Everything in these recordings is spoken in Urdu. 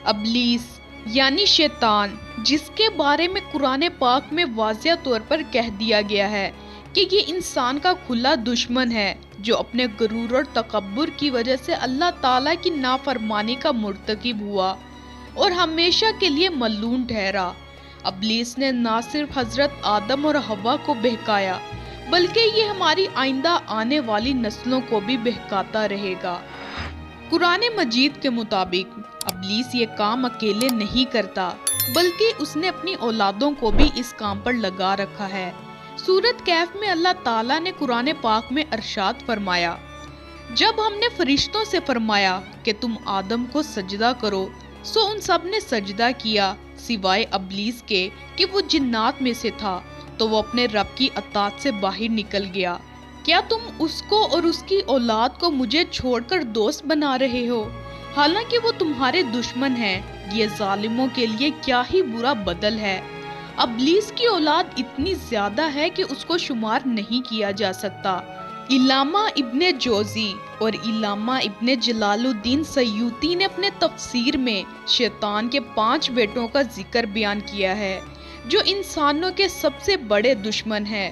ابلیس یعنی شیطان، جس کے بارے میں قرآن پاک میں واضح طور پر کہہ دیا گیا ہے کہ یہ انسان کا کھلا دشمن ہے جو اپنے غرور اور تکبر کی وجہ سے اللہ تعالیٰ کی نافرمانی کا مرتکب ہوا اور ہمیشہ کے لیے ملعون ٹھہرا۔ ابلیس نے نہ صرف حضرت آدم اور حوا کو بہکایا بلکہ یہ ہماری آئندہ آنے والی نسلوں کو بھی بہکاتا رہے گا۔ قرآن مجید کے مطابق ابلیس یہ کام اکیلے نہیں کرتا بلکہ اس نے اپنی اولادوں کو بھی اس کام پر لگا رکھا ہے۔ سورۃ کہف میں اللہ تعالیٰ نے قرآن پاک میں ارشاد فرمایا، جب ہم نے فرشتوں سے فرمایا کہ تم آدم کو سجدہ کرو سو ان سب نے سجدہ کیا سوائے ابلیس کے کہ وہ جنات میں سے تھا، تو وہ اپنے رب کی اطاعت سے باہر نکل گیا۔ کیا تم اس کو اور اس کی اولاد کو مجھے چھوڑ کر دوست بنا رہے ہو، حالانکہ وہ تمہارے دشمن ہیں؟ یہ ظالموں کے لیے کیا ہی برا بدل ہے۔ ابلیس کی اولاد اتنی زیادہ ہے کہ اس کو شمار نہیں کیا جا سکتا۔ علامہ ابن جوزی اور علامہ ابن جلال الدین سیوطی نے اپنے تفسیر میں شیطان کے 5 بیٹوں کا ذکر بیان کیا ہے جو انسانوں کے سب سے بڑے دشمن ہیں۔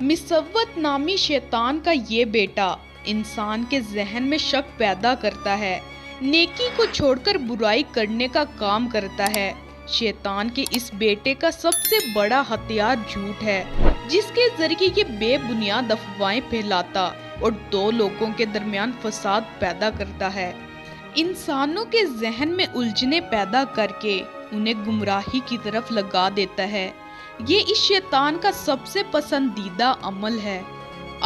مصوت نامی شیطان کا یہ بیٹا انسان کے ذہن میں شک پیدا کرتا ہے، نیکی کو چھوڑ کر برائی کرنے کا کام کرتا ہے۔ شیطان کے اس بیٹے کا سب سے بڑا ہتھیار جھوٹ ہے، جس کے ذریعے یہ بے بنیاد افواہیں پھیلاتا اور 2 لوگوں کے درمیان فساد پیدا کرتا ہے، انسانوں کے ذہن میں الجھنیں پیدا کر کے انہیں گمراہی کی طرف لگا دیتا ہے۔ یہ اس شیطان کا سب سے پسندیدہ عمل ہے۔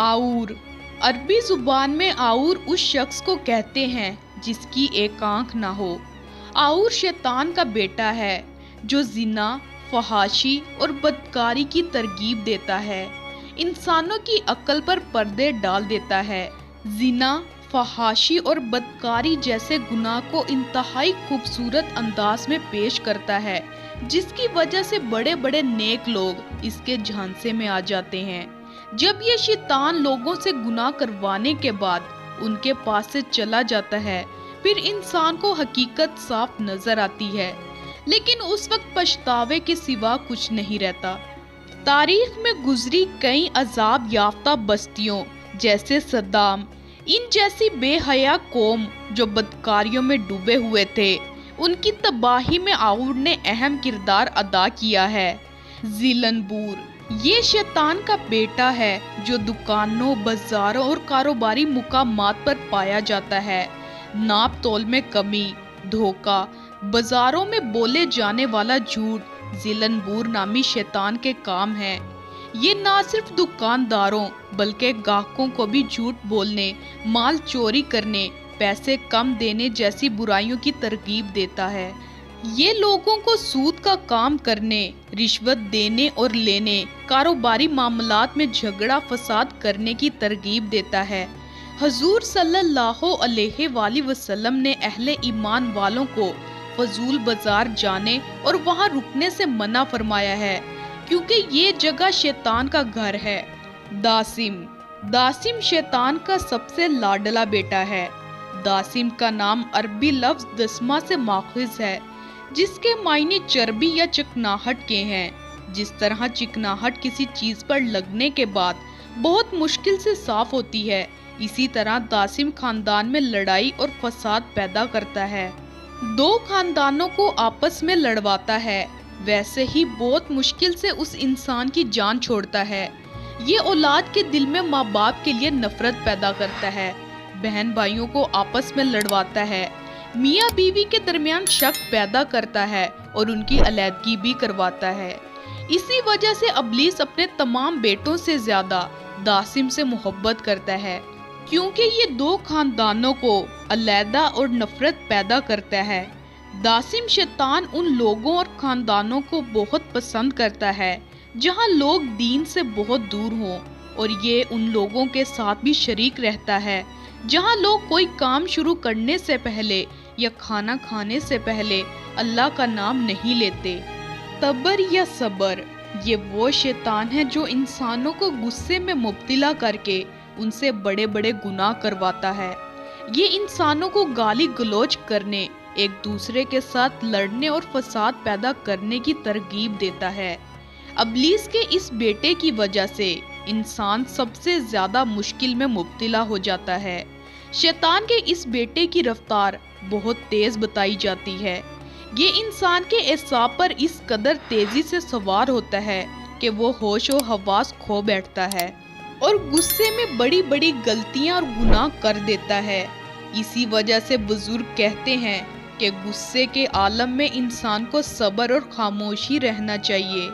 آور عربی زبان میں آور اس شخص کو کہتے ہیں جس کی ایک آنکھ نہ ہو۔ آور شیطان کا بیٹا ہے جو زنا، فحاشی اور بدکاری کی ترغیب دیتا ہے، انسانوں کی عقل پر پردے ڈال دیتا ہے۔ زنا، فحاشی اور بدکاری جیسے گناہ کو انتہائی خوبصورت انداز میں پیش کرتا ہے، جس کی وجہ سے بڑے بڑے نیک لوگ اس کے جھانسے میں آ جاتے ہیں۔ جب یہ شیطان لوگوں سے گناہ کروانے کے بعد ان کے پاس سے چلا جاتا ہے، پھر انسان کو حقیقت صاف نظر آتی ہے، لیکن اس وقت پچھتاوے کے سوا کچھ نہیں رہتا۔ تاریخ میں گزری کئی عذاب یافتہ بستیوں جیسے صدام، ان جیسی بے حیا قوم جو بدکاریوں میں ڈوبے ہوئے تھے، ان کی تباہی میں آور نے اہم کردار ادا کیا ہے۔ زیلنبور یہ شیطان کا بیٹا ہے جو دکانوں، بازاروں اور کاروباری مقامات پر پایا جاتا ہے۔ ناپ تول میں کمی، دھوکہ، بازاروں میں بولے جانے والا جھوٹ زیلنبور نامی شیطان کے کام ہیں۔ یہ نہ صرف دکانداروں بلکہ گاہکوں کو بھی جھوٹ بولنے، مال چوری کرنے، پیسے کم دینے جیسی برائیوں کی ترغیب دیتا ہے۔ یہ لوگوں کو سود کا کام کرنے، رشوت دینے اور لینے، کاروباری معاملات میں جھگڑا فساد کرنے کی ترغیب دیتا ہے۔ حضور صلی اللہ علیہ وآلہ وسلم نے اہل ایمان والوں کو فضول بازار جانے اور وہاں رکنے سے منع فرمایا ہے، کیونکہ یہ جگہ شیطان کا گھر ہے۔ داسم شیطان کا سب سے لاڈلا بیٹا ہے۔ داسم کا نام عربی لفظ دسمہ سے ماخوذ ہے، جس کے معنی چربی یا چکناہٹ کے ہیں۔ جس طرح چکناہٹ کسی چیز پر لگنے کے بعد بہت مشکل سے صاف ہوتی ہے، اسی طرح داسم خاندان میں لڑائی اور فساد پیدا کرتا ہے۔ 2 خاندانوں کو آپس میں لڑواتا ہے، ویسے ہی بہت مشکل سے اس انسان کی جان چھوڑتا ہے۔ یہ اولاد کے دل میں ماں باپ کے لیے نفرت پیدا کرتا ہے، بہن بھائیوں کو آپس میں لڑواتا ہے، میاں بیوی کے درمیان شک پیدا کرتا ہے اور ان کی علیحدگی بھی کرواتا ہے۔ اسی وجہ سے ابلیس اپنے تمام بیٹوں سے زیادہ داسم سے محبت کرتا ہے، کیونکہ یہ 2 خاندانوں کو علیحدہ اور نفرت پیدا کرتا ہے۔ داسم شیطان ان لوگوں اور خاندانوں کو بہت پسند کرتا ہے جہاں لوگ دین سے بہت دور ہوں، اور یہ ان لوگوں کے ساتھ بھی شریک رہتا ہے جہاں لوگ کوئی کام شروع کرنے سے پہلے یا کھانا کھانے سے پہلے اللہ کا نام نہیں لیتے۔ تبر یا صبر یہ وہ شیطان ہے جو انسانوں کو غصے میں مبتلا کر کے ان سے بڑے بڑے گناہ کرواتا ہے۔ یہ انسانوں کو گالی گلوچ کرنے، ایک دوسرے کے ساتھ لڑنے اور فساد پیدا کرنے کی ترغیب دیتا ہے۔ ابلیس کے اس بیٹے کی وجہ سے انسان سب سے زیادہ مشکل میں مبتلا ہو جاتا ہے۔ شیطان کے اس بیٹے کی رفتار بہت تیز بتائی جاتی ہے۔ یہ انسان کے اعصاب پر اس قدر تیزی سے سوار ہوتا ہے کہ وہ ہوش و حواس کھو بیٹھتا ہے اور غصے میں بڑی بڑی غلطیاں اور گناہ کر دیتا ہے۔ اسی وجہ سے بزرگ کہتے ہیں کہ غصے کے عالم میں انسان کو صبر اور خاموشی رہنا چاہیے۔